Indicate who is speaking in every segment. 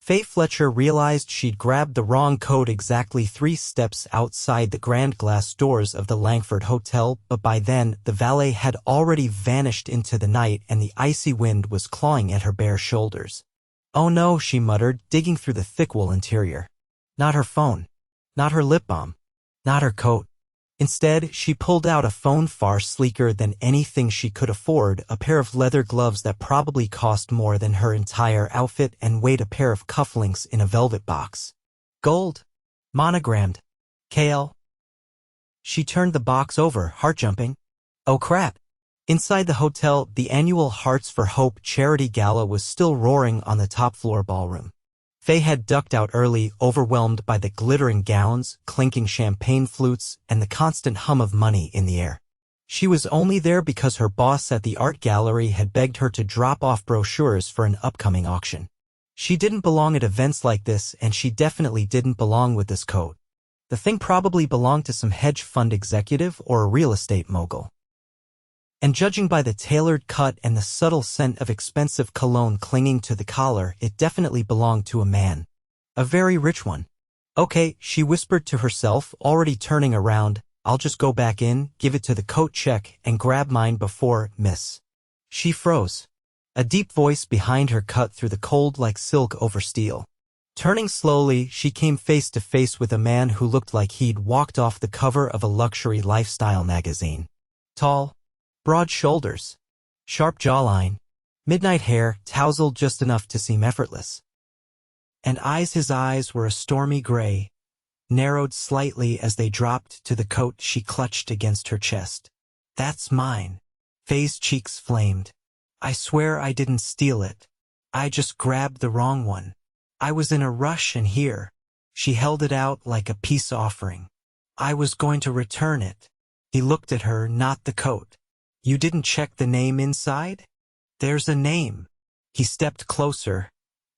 Speaker 1: Faye Fletcher realized she'd grabbed the wrong coat exactly 3 steps outside the grand glass doors of the Langford Hotel, but by then, the valet had already vanished into the night and the icy wind was clawing at her bare shoulders. "Oh no," she muttered, digging through the thick wool interior. Not her phone. Not her lip balm. Not her coat. Instead, she pulled out a phone far sleeker than anything she could afford, a pair of leather gloves that probably cost more than her entire outfit and weighed a pair of cufflinks in a velvet box. Gold. Monogrammed. KL. She turned the box over, heart-jumping. Oh crap. Inside the hotel, the annual Hearts for Hope charity gala was still roaring on the top-floor ballroom. Faye had ducked out early, overwhelmed by the glittering gowns, clinking champagne flutes, and the constant hum of money in the air. She was only there because her boss at the art gallery had begged her to drop off brochures for an upcoming auction. She didn't belong at events like this, and she definitely didn't belong with this coat. The thing probably belonged to some hedge fund executive or a real estate mogul. And judging by the tailored cut and the subtle scent of expensive cologne clinging to the collar, it definitely belonged to a man. A very rich one. Okay, she whispered to herself, already turning around, I'll just go back in, give it to the coat check, and grab mine before, miss. She froze. A deep voice behind her cut through the cold like silk over steel. Turning slowly, she came face to face with a man who looked like he'd walked off the cover of a luxury lifestyle magazine. Tall. Broad shoulders, sharp jawline, midnight hair tousled just enough to seem effortless. And his eyes were a stormy gray, narrowed slightly as they dropped to the coat she clutched against her chest. That's mine. Faye's cheeks flamed. I swear I didn't steal it. I just grabbed the wrong one. I was in a rush and here. She held it out like a peace offering. I was going to return it. He looked at her, not the coat. You didn't check the name inside? There's a name. He stepped closer,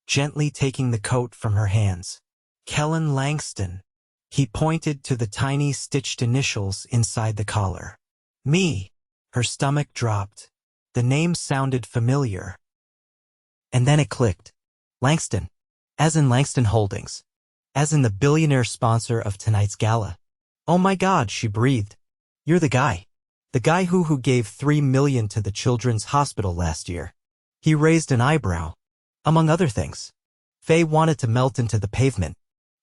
Speaker 1: gently taking the coat from her hands. Kellan Langston. He pointed to the tiny stitched initials inside the collar. Me. Her stomach dropped. The name sounded familiar. And then it clicked. Langston. As in Langston Holdings. As in the billionaire sponsor of tonight's gala. Oh my God, she breathed. You're the guy. The guy who gave $3 million to the children's hospital last year. He raised an eyebrow. Among other things. Faye wanted to melt into the pavement.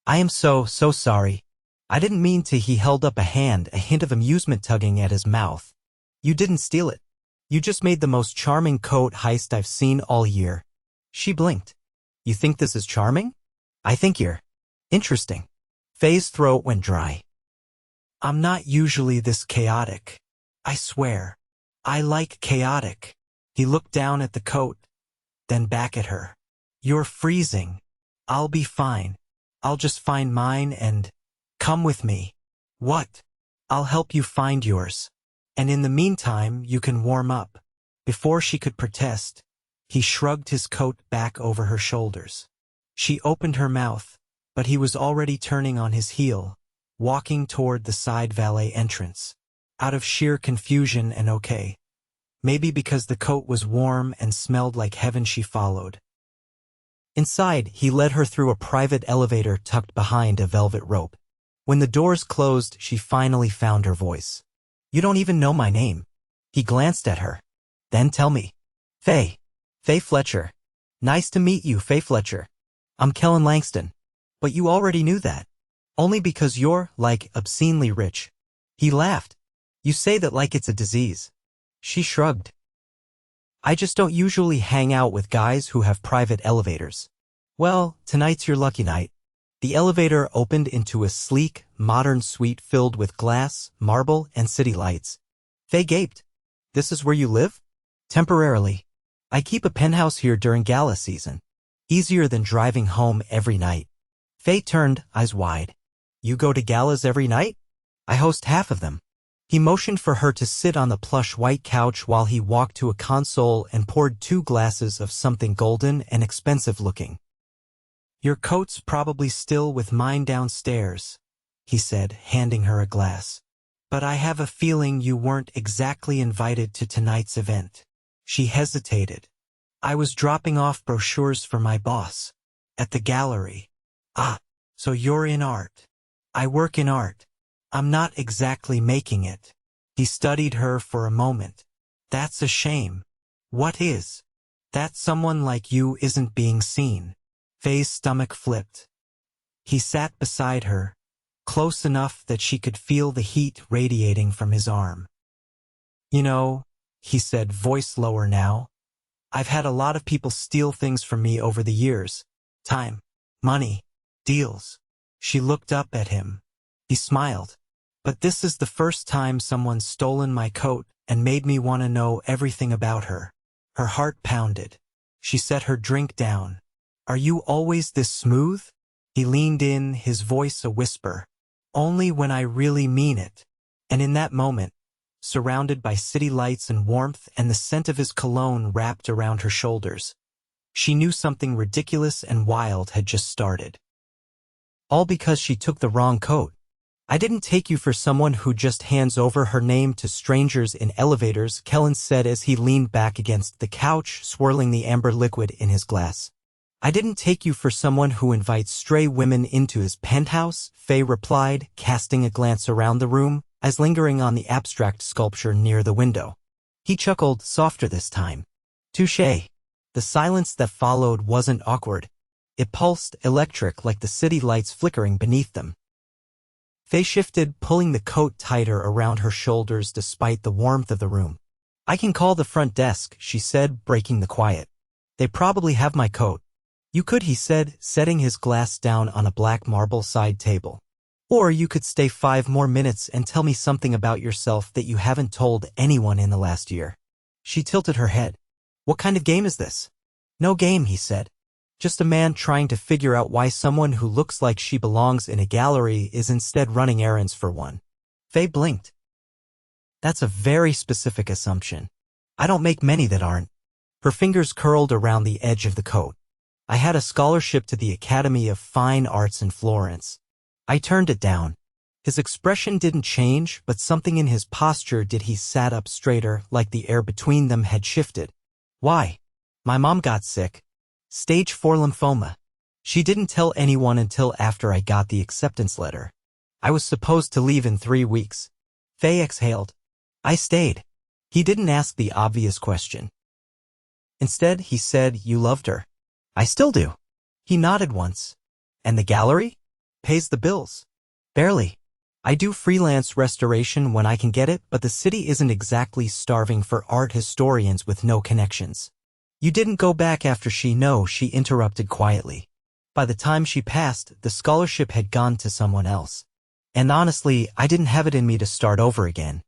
Speaker 1: I am so sorry. I didn't mean to. He held up a hand, a hint of amusement tugging at his mouth. You didn't steal it. You just made the most charming coat heist I've seen all year. She blinked. You think this is charming? I think you're interesting. Faye's throat went dry. I'm not usually this chaotic. I swear. I like chaotic. He looked down at the coat, then back at her. You're freezing. I'll be fine. I'll just find mine and come with me. What? I'll help you find yours. And in the meantime, you can warm up. Before she could protest, he shrugged his coat back over her shoulders. She opened her mouth, but he was already turning on his heel, walking toward the side valet entrance. Out of sheer confusion and okay. Maybe because the coat was warm and smelled like heaven, she followed. Inside, he led her through a private elevator tucked behind a velvet rope. When the doors closed, she finally found her voice. You don't even know my name. He glanced at her. Then tell me. Faye. Faye Fletcher. Nice to meet you, Faye Fletcher. I'm Kellan Langston. But you already knew that. Only because you're, like, obscenely rich. He laughed. You say that like it's a disease. She shrugged. I just don't usually hang out with guys who have private elevators. Well, tonight's your lucky night. The elevator opened into a sleek, modern suite filled with glass, marble, and city lights. Faye gaped. This is where you live? Temporarily. I keep a penthouse here during gala season. Easier than driving home every night. Faye turned, eyes wide. You go to galas every night? I host half of them. He motioned for her to sit on the plush white couch while he walked to a console and poured 2 glasses of something golden and expensive looking. Your coat's probably still with mine downstairs, he said, handing her a glass. But I have a feeling you weren't exactly invited to tonight's event. She hesitated. I was dropping off brochures for my boss. At the gallery. Ah, so you're in art. I work in art. I'm not exactly making it. He studied her for a moment. That's a shame. What is? That someone like you isn't being seen. Faye's stomach flipped. He sat beside her, close enough that she could feel the heat radiating from his arm. You know, he said, voice lower now, I've had a lot of people steal things from me over the years. Time, money, deals. She looked up at him. He smiled. But this is the first time someone's stolen my coat and made me want to know everything about her. Her heart pounded. She set her drink down. Are you always this smooth? He leaned in, his voice a whisper. Only when I really mean it. And in that moment, surrounded by city lights and warmth and the scent of his cologne wrapped around her shoulders, she knew something ridiculous and wild had just started. All because she took the wrong coat. I didn't take you for someone who just hands over her name to strangers in elevators, Kellan said as he leaned back against the couch, swirling the amber liquid in his glass. I didn't take you for someone who invites stray women into his penthouse, Faye replied, casting a glance around the room, eyes lingering on the abstract sculpture near the window. He chuckled, softer this time. Touché. The silence that followed wasn't awkward. It pulsed, electric, like the city lights flickering beneath them. Faye shifted, pulling the coat tighter around her shoulders despite the warmth of the room. I can call the front desk, she said, breaking the quiet. They probably have my coat. You could, he said, setting his glass down on a black marble side table. Or you could stay 5 more minutes and tell me something about yourself that you haven't told anyone in the last year. She tilted her head. What kind of game is this? No game, he said. Just a man trying to figure out why someone who looks like she belongs in a gallery is instead running errands for one. Faye blinked. That's a very specific assumption. I don't make many that aren't. Her fingers curled around the edge of the coat. I had a scholarship to the Academy of Fine Arts in Florence. I turned it down. His expression didn't change, but something in his posture did. He sat up straighter, like the air between them had shifted. Why? My mom got sick. Stage 4 lymphoma. She didn't tell anyone until after I got the acceptance letter. I was supposed to leave in 3 weeks. Faye exhaled. I stayed. He didn't ask the obvious question. Instead, he said, you loved her. I still do. He nodded once. And the gallery? Pays the bills. Barely. I do freelance restoration when I can get it, but the city isn't exactly starving for art historians with no connections. You didn't go back after she? No, she interrupted quietly. By the time she passed, the scholarship had gone to someone else. And honestly, I didn't have it in me to start over again.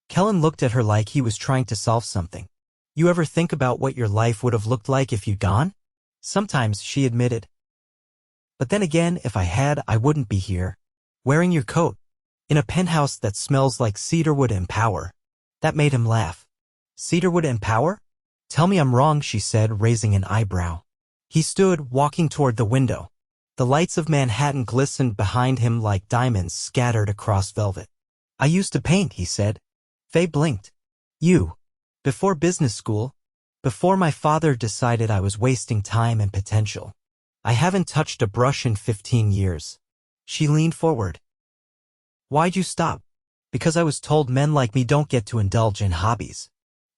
Speaker 1: Kellan looked at her like he was trying to solve something. You ever think about what your life would have looked like if you'd gone? Sometimes, she admitted. But then again, if I had, I wouldn't be here. Wearing your coat. In a penthouse that smells like cedarwood and power. That made him laugh. Cedarwood and power? Tell me I'm wrong, she said, raising an eyebrow. He stood, walking toward the window. The lights of Manhattan glistened behind him like diamonds scattered across velvet. I used to paint, he said. Faye blinked. You. Before business school. Before my father decided I was wasting time and potential. I haven't touched a brush in 15 years. She leaned forward. Why'd you stop? Because I was told men like me don't get to indulge in hobbies.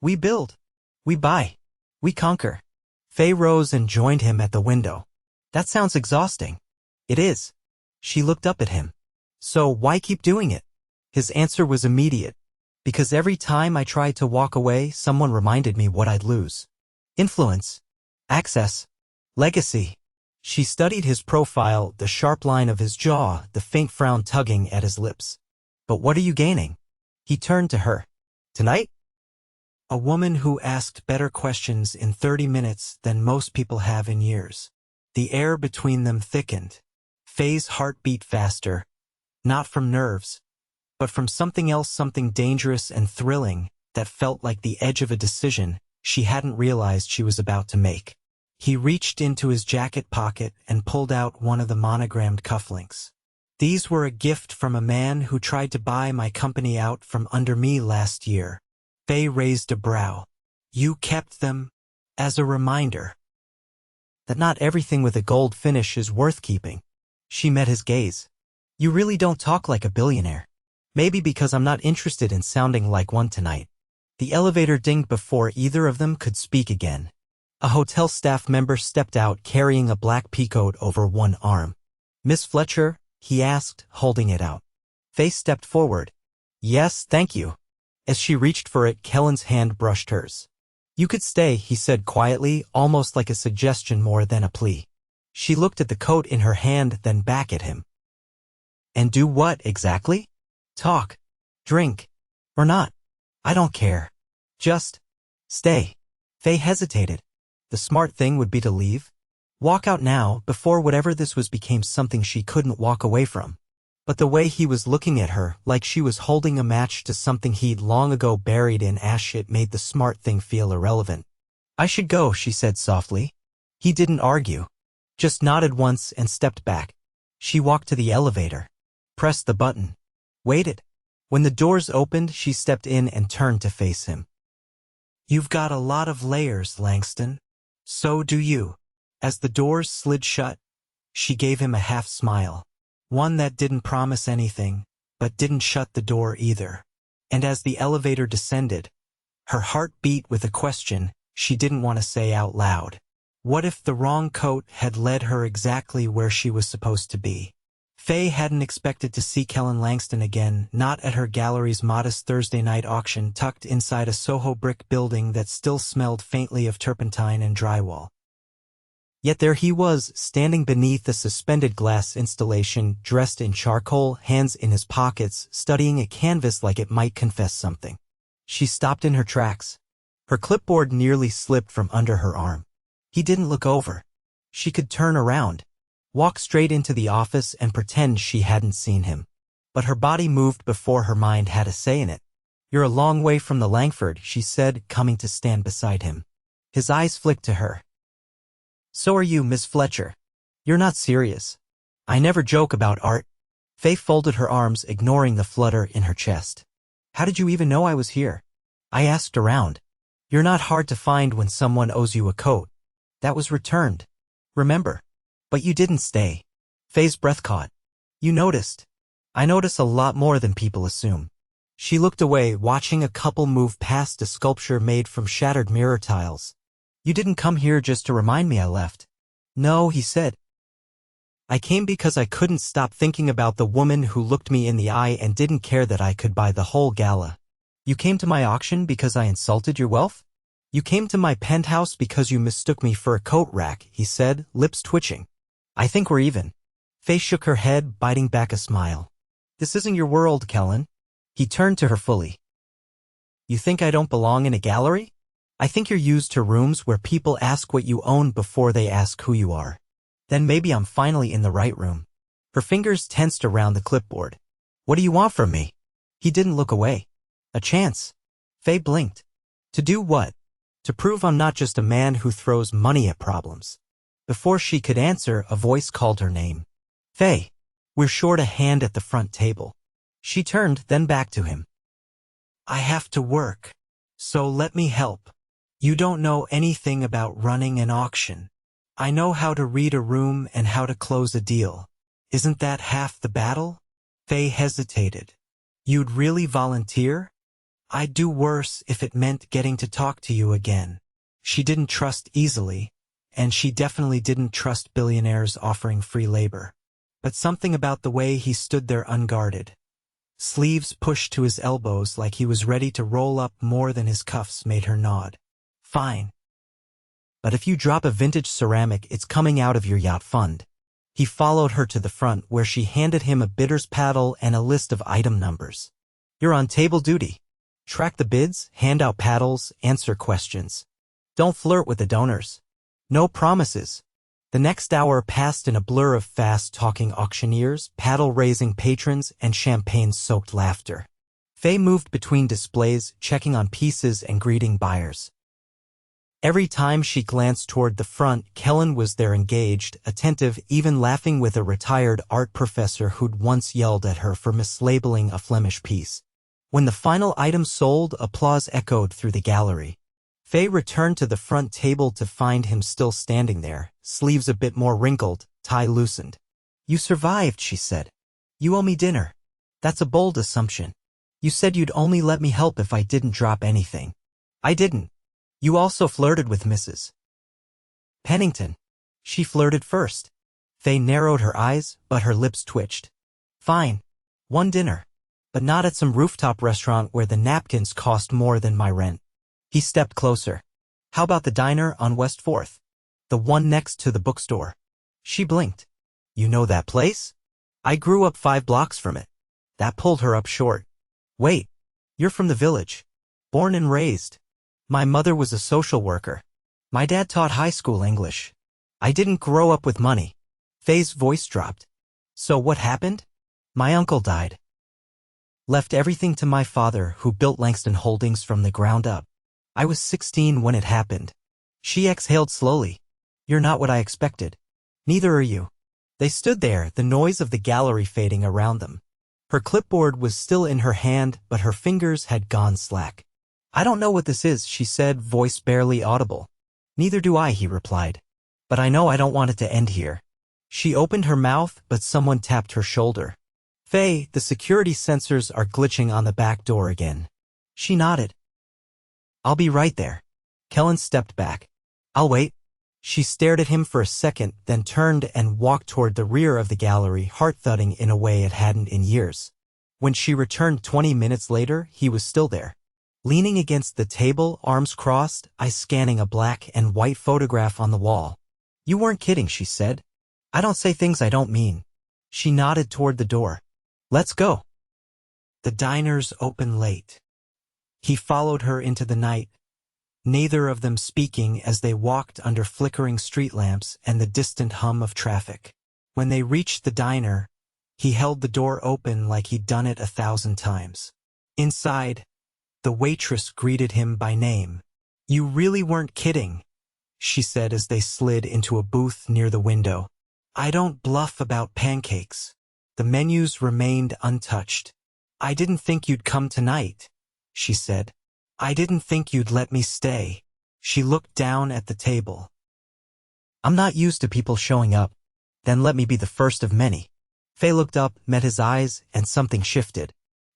Speaker 1: We build. We buy. We conquer. Faye rose and joined him at the window. That sounds exhausting. It is. She looked up at him. So why keep doing it? His answer was immediate. Because every time I tried to walk away, someone reminded me what I'd lose. Influence. Access. Legacy. She studied his profile, the sharp line of his jaw, the faint frown tugging at his lips. But what are you gaining? He turned to her. Tonight? A woman who asked better questions in 30 minutes than most people have in years. The air between them thickened. Faye's heart beat faster. Not from nerves, but from something else, something dangerous and thrilling that felt like the edge of a decision she hadn't realized she was about to make. He reached into his jacket pocket and pulled out one of the monogrammed cufflinks. These were a gift from a man who tried to buy my company out from under me last year. Faye raised a brow. You kept them as a reminder. That not everything with a gold finish is worth keeping. She met his gaze. You really don't talk like a billionaire. Maybe because I'm not interested in sounding like one tonight. The elevator dinged before either of them could speak again. A hotel staff member stepped out carrying a black peacoat over one arm. Miss Fletcher? He asked, holding it out. Faye stepped forward. Yes, thank you. As she reached for it, Kellan's hand brushed hers. You could stay, he said quietly, almost like a suggestion more than a plea. She looked at the coat in her hand, then back at him. And do what, exactly? Talk. Drink. Or not. I don't care. Just stay. Faye hesitated. The smart thing would be to leave. Walk out now, before whatever this was became something she couldn't walk away from. But the way he was looking at her, like she was holding a match to something he'd long ago buried in ash, it made the smart thing feel irrelevant. I should go, she said softly. He didn't argue. Just nodded once and stepped back. She walked to the elevator. Pressed the button. Waited. When the doors opened, she stepped in and turned to face him. You've got a lot of layers, Langston. So do you. As the doors slid shut, she gave him a half smile. One that didn't promise anything, but didn't shut the door either. And as the elevator descended, her heart beat with a question she didn't want to say out loud. What if the wrong coat had led her exactly where she was supposed to be? Faye hadn't expected to see Kellan Langston again, not at her gallery's modest Thursday night auction tucked inside a Soho brick building that still smelled faintly of turpentine and drywall. Yet there he was, standing beneath a suspended glass installation, dressed in charcoal, hands in his pockets, studying a canvas like it might confess something. She stopped in her tracks. Her clipboard nearly slipped from under her arm. He didn't look over. She could turn around, walk straight into the office and pretend she hadn't seen him. But her body moved before her mind had a say in it. You're a long way from the Langford, she said, coming to stand beside him. His eyes flicked to her. So are you, Miss Fletcher. You're not serious. I never joke about art. Faye folded her arms, ignoring the flutter in her chest. How did you even know I was here? I asked around. You're not hard to find when someone owes you a coat. That was returned. Remember? But you didn't stay. Faye's breath caught. You noticed. I notice a lot more than people assume. She looked away, watching a couple move past a sculpture made from shattered mirror tiles. You didn't come here just to remind me I left. No, he said. I came because I couldn't stop thinking about the woman who looked me in the eye and didn't care that I could buy the whole Gala. You came to my auction because I insulted your wealth? You came to my penthouse because you mistook me for a coat rack, he said, lips twitching. I think we're even. Faye shook her head, biting back a smile. This isn't your world, Kellan. He turned to her fully. You think I don't belong in a gallery? I think you're used to rooms where people ask what you own before they ask who you are. Then maybe I'm finally in the right room. Her fingers tensed around the clipboard. What do you want from me? He didn't look away. A chance. Faye blinked. To do what? To prove I'm not just a man who throws money at problems. Before she could answer, a voice called her name. Faye. We're short a hand at the front table. She turned, then back to him. I have to work. So let me help. You don't know anything about running an auction. I know how to read a room and how to close a deal. Isn't that half the battle? Faye hesitated. You'd really volunteer? I'd do worse if it meant getting to talk to you again. She didn't trust easily, and she definitely didn't trust billionaires offering free labor. But something about the way he stood there unguarded. Sleeves pushed to his elbows like he was ready to roll up more than his cuffs made her nod. Fine. But if you drop a vintage ceramic, it's coming out of your yacht fund. He followed her to the front where she handed him a bidder's paddle and a list of item numbers. You're on table duty. Track the bids, hand out paddles, answer questions. Don't flirt with the donors. No promises. The next hour passed in a blur of fast-talking auctioneers, paddle-raising patrons, and champagne-soaked laughter. Faye moved between displays, checking on pieces and greeting buyers. Every time she glanced toward the front, Kellan was there, engaged, attentive, even laughing with a retired art professor who'd once yelled at her for mislabeling a Flemish piece. When the final item sold, applause echoed through the gallery. Faye returned to the front table to find him still standing there, sleeves a bit more wrinkled, tie loosened. "You survived," she said. "You owe me dinner." "That's a bold assumption. You said you'd only let me help if I didn't drop anything." "I didn't. You also flirted with Mrs. Pennington." "She flirted first." Faye narrowed her eyes, but her lips twitched. "Fine. One dinner. But not at some rooftop restaurant where the napkins cost more than my rent." He stepped closer. "How about the diner on West 4th? The one next to the bookstore?" She blinked. "You know that place? I grew up 5 blocks from it." That pulled her up short. "Wait, you're from the village. Born and raised." "My mother was a social worker. My dad taught high school English. I didn't grow up with money." Faye's voice dropped. "So what happened?" "My uncle died. Left everything to my father, who built Langston Holdings from the ground up. I was 16 when it happened." She exhaled slowly. "You're not what I expected." "Neither are you." They stood there, the noise of the gallery fading around them. Her clipboard was still in her hand, but her fingers had gone slack. "I don't know what this is," she said, voice barely audible. "Neither do I," he replied. "But I know I don't want it to end here." She opened her mouth, but someone tapped her shoulder. "Faye, the security sensors are glitching on the back door again." She nodded. "I'll be right there." Kellan stepped back. "I'll wait." She stared at him for a second, then turned and walked toward the rear of the gallery, heart thudding in a way it hadn't in years. When she returned 20 minutes later, he was still there. Leaning against the table, arms crossed, eyes scanning a black and white photograph on the wall. "You weren't kidding," she said. "I don't say things I don't mean." She nodded toward the door. "Let's go." The diner's open late. He followed her into the night, neither of them speaking as they walked under flickering street lamps and the distant hum of traffic. When they reached the diner, he held the door open like he'd done it 1,000 times. Inside, the waitress greeted him by name. "You really weren't kidding," she said as they slid into a booth near the window. "I don't bluff about pancakes." The menus remained untouched. "I didn't think you'd come tonight," she said. "I didn't think you'd let me stay." She looked down at the table. "I'm not used to people showing up. Then let me be the first of many." Faye looked up, met his eyes, and something shifted.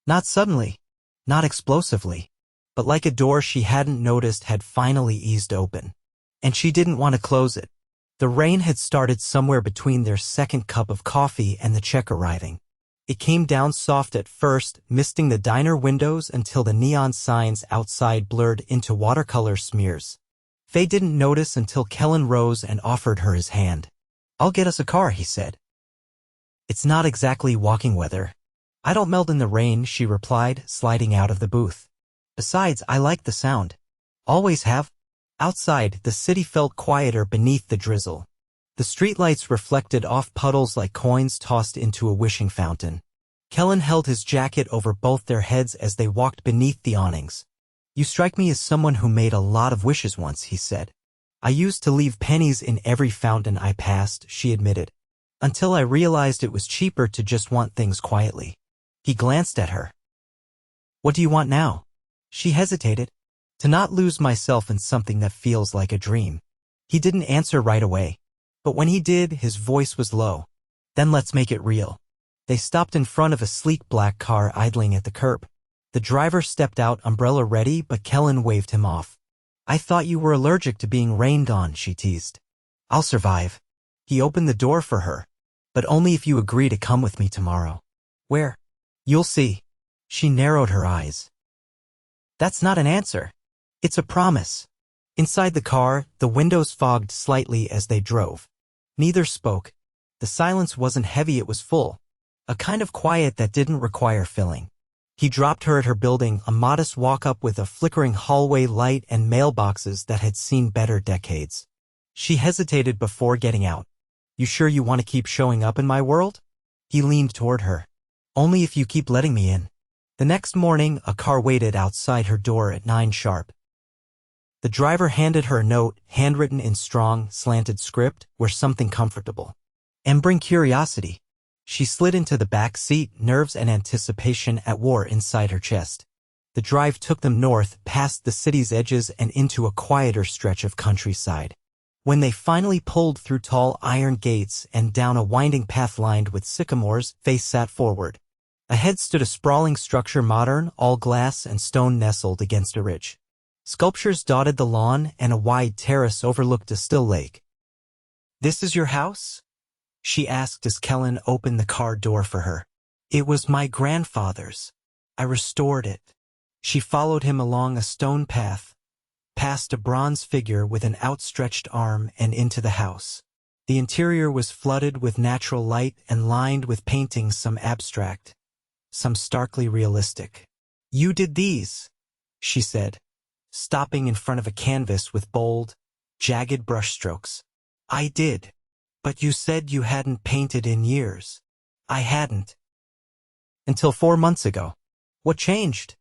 Speaker 1: Not suddenly, not explosively, but like a door she hadn't noticed had finally eased open. And she didn't want to close it. The rain had started somewhere between their second cup of coffee and the check arriving. It came down soft at first, misting the diner windows until the neon signs outside blurred into watercolor smears. Faye didn't notice until Kellan rose and offered her his hand. "I'll get us a car," he said. "It's not exactly walking weather." "I don't melt in the rain," she replied, sliding out of the booth. "Besides, I like the sound. Always have." Outside, the city felt quieter beneath the drizzle. The streetlights reflected off puddles like coins tossed into a wishing fountain. Kellan held his jacket over both their heads as they walked beneath the awnings. "You strike me as someone who made a lot of wishes once," he said. "I used to leave pennies in every fountain I passed," she admitted, "until I realized it was cheaper to just want things quietly." He glanced at her. "What do you want now?" She hesitated. "To not lose myself in something that feels like a dream." He didn't answer right away. But when he did, his voice was low. "Then let's make it real." They stopped in front of a sleek black car idling at the curb. The driver stepped out, umbrella ready, but Kellan waved him off. "I thought you were allergic to being rained on," she teased. "I'll survive." He opened the door for her. "But only if you agree to come with me tomorrow." "Where?" "You'll see." She narrowed her eyes. "That's not an answer. It's a promise." Inside the car, the windows fogged slightly as they drove. Neither spoke. The silence wasn't heavy, it was full. A kind of quiet that didn't require filling. He dropped her at her building, a modest walk-up with a flickering hallway light and mailboxes that had seen better decades. She hesitated before getting out. "You sure you want to keep showing up in my world?" He leaned toward her. "Only if you keep letting me in." The next morning, a car waited outside her door at 9 sharp. The driver handed her a note, handwritten in strong, slanted script, "Wear something comfortable. And bring curiosity." She slid into the back seat, nerves and anticipation at war inside her chest. The drive took them north, past the city's edges and into a quieter stretch of countryside. When they finally pulled through tall iron gates and down a winding path lined with sycamores, Faye sat forward. Ahead stood a sprawling structure, modern, all glass and stone, nestled against a ridge. Sculptures dotted the lawn, and a wide terrace overlooked a still lake. "This is your house?" she asked as Kellan opened the car door for her. "It was my grandfather's. I restored it." She followed him along a stone path, past a bronze figure with an outstretched arm, and into the house. The interior was flooded with natural light and lined with paintings, some abstract, some starkly realistic. "You did these," she said, stopping in front of a canvas with bold, jagged brushstrokes. "I did. But you said you hadn't painted in years." "I hadn't. Until 4 months ago." "What changed?"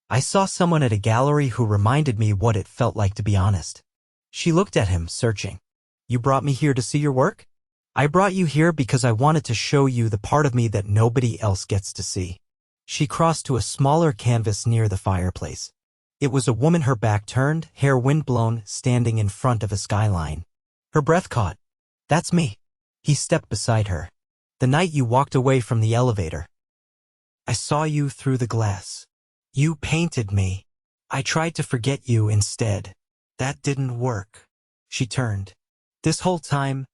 Speaker 1: "I saw someone at a gallery who reminded me what it felt like to be honest." She looked at him, searching. "You brought me here to see your work?" "I brought you here because I wanted to show you the part of me that nobody else gets to see." She crossed to a smaller canvas near the fireplace. It was a woman, her back turned, hair windblown, standing in front of a skyline. Her breath caught. "That's me." He stepped beside her. "The night you walked away from the elevator. I saw you through the glass. You painted me. I tried to forget you instead. That didn't work." She turned. "This whole time,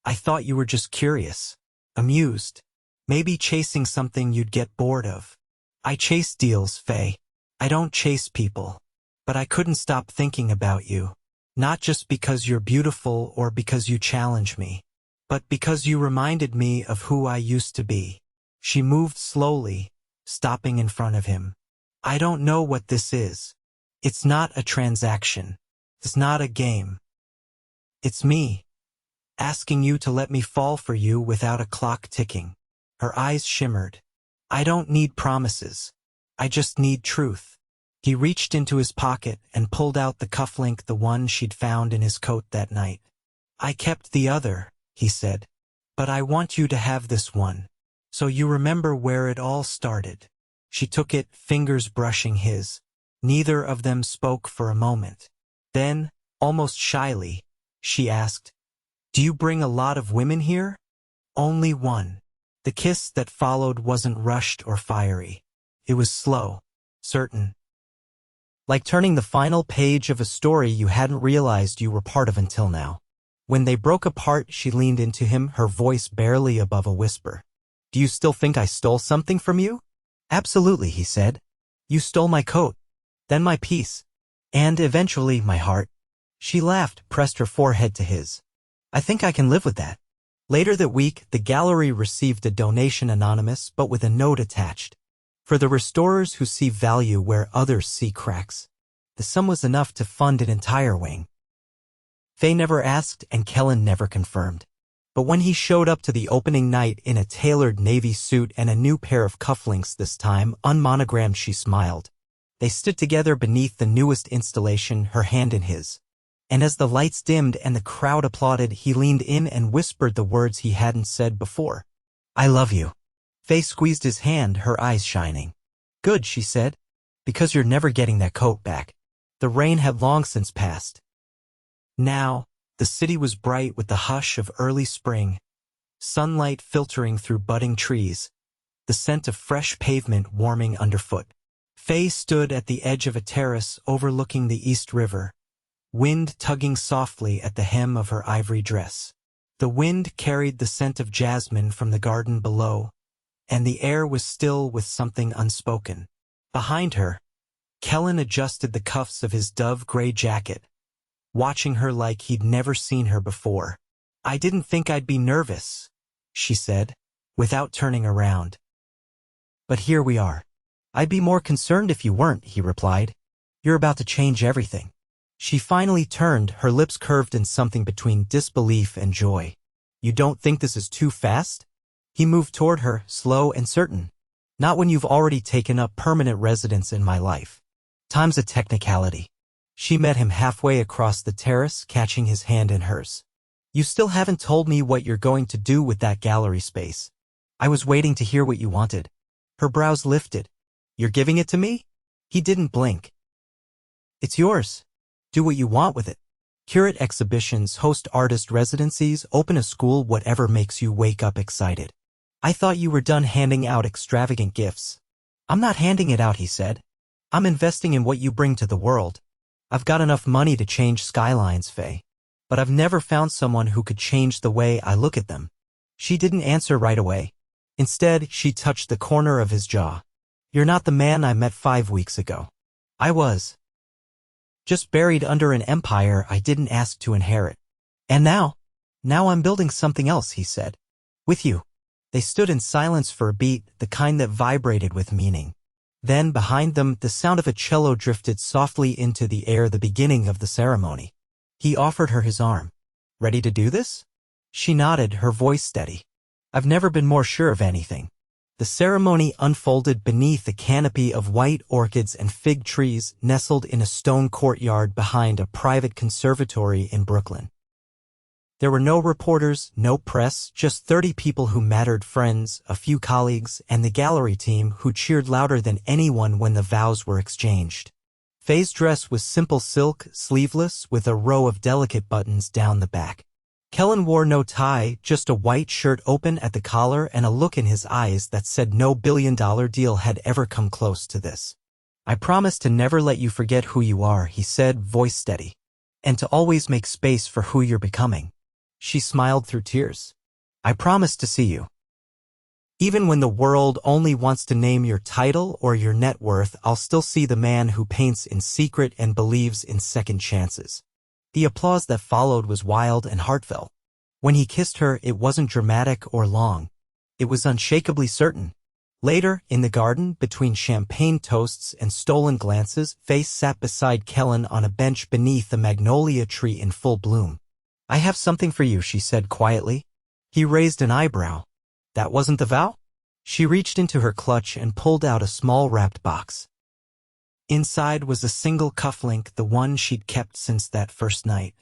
Speaker 1: I thought you were just curious, amused, maybe chasing something you'd get bored of." "I chase deals, Faye. I don't chase people. But I couldn't stop thinking about you. Not just because you're beautiful or because you challenge me, but because you reminded me of who I used to be." She moved slowly, stopping in front of him. "I don't know what this is. It's not a transaction. It's not a game. It's me, asking you to let me fall for you without a clock ticking." Her eyes shimmered. "I don't need promises. I just need truth." He reached into his pocket and pulled out the cufflink, the one she'd found in his coat that night. "I kept the other," he said, "but I want you to have this one, so you remember where it all started." She took it, fingers brushing his. Neither of them spoke for a moment. Then, almost shyly, she asked, "Do you bring a lot of women here?" "Only one." The kiss that followed wasn't rushed or fiery. It was slow, certain. Like turning the final page of a story you hadn't realized you were part of until now. When they broke apart, she leaned into him, her voice barely above a whisper. "Do you still think I stole something from you?" "Absolutely," he said. "You stole my coat, then my peace, and eventually my heart." She laughed, pressed her forehead to his. "I think I can live with that." Later that week, the gallery received a donation, anonymous but with a note attached. "For the restorers who see value where others see cracks." The sum was enough to fund an entire wing. Faye never asked and Kellan never confirmed. But when he showed up to the opening night in a tailored navy suit and a new pair of cufflinks, this time unmonogrammed, she smiled. They stood together beneath the newest installation, her hand in his. And as the lights dimmed and the crowd applauded, he leaned in and whispered the words he hadn't said before. "I love you." Faye squeezed his hand, her eyes shining. "Good," she said, "because you're never getting that coat back." The rain had long since passed. Now, the city was bright with the hush of early spring, sunlight filtering through budding trees, the scent of fresh pavement warming underfoot. Faye stood at the edge of a terrace overlooking the East River, wind tugging softly at the hem of her ivory dress. The wind carried the scent of jasmine from the garden below, and the air was still with something unspoken. Behind her, Kellan adjusted the cuffs of his dove-gray jacket, watching her like he'd never seen her before. "I didn't think I'd be nervous," she said, without turning around. "But here we are." "I'd be more concerned if you weren't," he replied. "You're about to change everything." She finally turned, her lips curved in something between disbelief and joy. "You don't think this is too fast?" He moved toward her, slow and certain. "Not when you've already taken up permanent residence in my life. Time's a technicality." She met him halfway across the terrace, catching his hand in hers. "You still haven't told me what you're going to do with that gallery space." "I was waiting to hear what you wanted." Her brows lifted. "You're giving it to me?" He didn't blink. It's yours. Do what you want with it. Curate exhibitions, host artist residencies, open a school, whatever makes you wake up excited. I thought you were done handing out extravagant gifts. I'm not handing it out, he said. I'm investing in what you bring to the world. I've got enough money to change skylines, Faye. But I've never found someone who could change the way I look at them. She didn't answer right away. Instead, she touched the corner of his jaw. You're not the man I met 5 weeks ago. I was just buried under an empire I didn't ask to inherit. And now I'm building something else, he said. With you. They stood in silence for a beat, the kind that vibrated with meaning. Then, behind them, the sound of a cello drifted softly into the air, the beginning of the ceremony. He offered her his arm. Ready to do this? She nodded, her voice steady. I've never been more sure of anything. The ceremony unfolded beneath a canopy of white orchids and fig trees nestled in a stone courtyard behind a private conservatory in Brooklyn. There were no reporters, no press, just 30 people who mattered, friends, a few colleagues, and the gallery team who cheered louder than anyone when the vows were exchanged. Faye's dress was simple silk, sleeveless, with a row of delicate buttons down the back. Kellan wore no tie, just a white shirt open at the collar and a look in his eyes that said no billion-dollar deal had ever come close to this. I promise to never let you forget who you are, he said, voice steady. And to always make space for who you're becoming. She smiled through tears. I promise to see you. Even when the world only wants to name your title or your net worth, I'll still see the man who paints in secret and believes in second chances. The applause that followed was wild and heartfelt. When he kissed her, it wasn't dramatic or long. It was unshakably certain. Later, in the garden, between champagne toasts and stolen glances, Faye sat beside Kellan on a bench beneath a magnolia tree in full bloom. I have something for you, she said quietly. He raised an eyebrow. That wasn't the vow? She reached into her clutch and pulled out a small wrapped box. Inside was a single cufflink, the one she'd kept since that first night.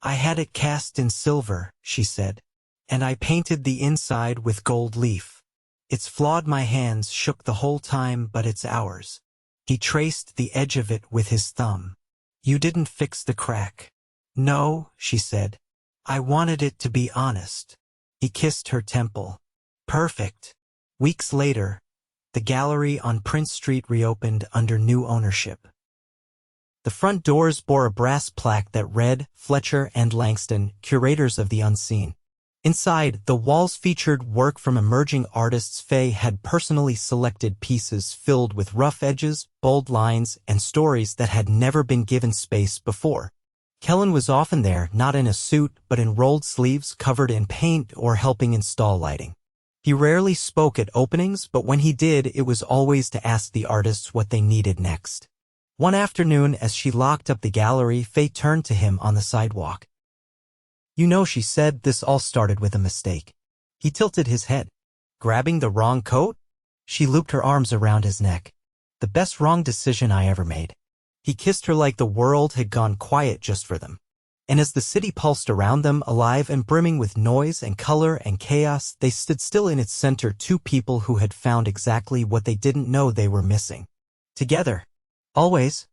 Speaker 1: I had it cast in silver, she said, and I painted the inside with gold leaf. It's flawed, my hands shook the whole time, but it's ours. He traced the edge of it with his thumb. You didn't fix the crack. No, she said. I wanted it to be honest. He kissed her temple. Perfect. Weeks later, the gallery on Prince Street reopened under new ownership. The front doors bore a brass plaque that read, Fletcher and Langston, curators of the unseen. Inside, the walls featured work from emerging artists. Faye had personally selected pieces filled with rough edges, bold lines, and stories that had never been given space before. Kellan was often there, not in a suit, but in rolled sleeves covered in paint or helping install lighting. He rarely spoke at openings, but when he did, it was always to ask the artists what they needed next. One afternoon, as she locked up the gallery, Faye turned to him on the sidewalk. You know, she said, this all started with a mistake. He tilted his head. Grabbing the wrong coat? She looped her arms around his neck. The best wrong decision I ever made. He kissed her like the world had gone quiet just for them. And as the city pulsed around them, alive and brimming with noise and color and chaos, they stood still in its center, two people who had found exactly what they didn't know they were missing. Together. Always.